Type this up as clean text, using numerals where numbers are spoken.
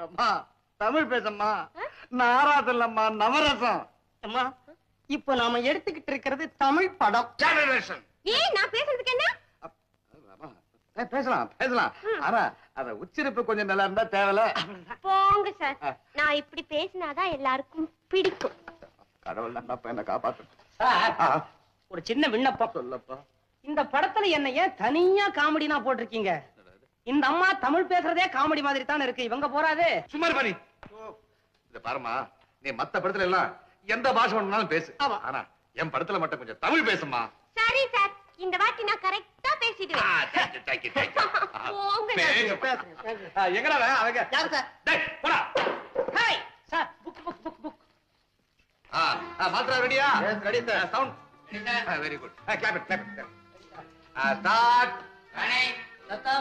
அம்மா தமிழ் பேசம்மா. நாராசம் இல்லம்மா, நவரசம். அம்மா இப்போ நாம எடுத்துக்கிட்டு இருக்கிறது தமிழ் படம். ஏன் நான் பேசுறதுக்கு என்ன? பேசலாம் பேசலாம். ஆனா அத உச்சரிப்பு கொஞ்சம் நல்லா இருந்தா தேவல. போங்க சார், நான் இப்படி பேசினாதான் எல்லாருக்கும் பிடிக்கும். கடவுள் தான் என்ன காப்பாத்து. சார் ஒரு சின்ன விண்ணப்பம். சொல்லப்பா. இந்த படத்துல என்ன ஏன் தனியா காமெடினா போட்டிருக்கீங்க? இந்த அம்மா தமிழ் பேசுறதே காமெடி மாதிரி தான் இருக்கு, இவங்க போறாது. சும்மா பாரு. இத பாருமா, நீ மத்த படத்துல எல்லாம் எந்த பாஷை வேணும்னாலும் பேசு. ஆனா என் படத்துல மட்டும் கொஞ்சம் தமிழ் பேசுமா. சரி சார், இந்த வாட்டி நான் கரெக்டா பேசிடுவேன். எங்கடா அவங்க? யார் சார்? டேய் போடா. Hi sir, book book book book. Mathra ரெடியா? Yes ready sir. Sound very good. Clap it clap it. Start. Latha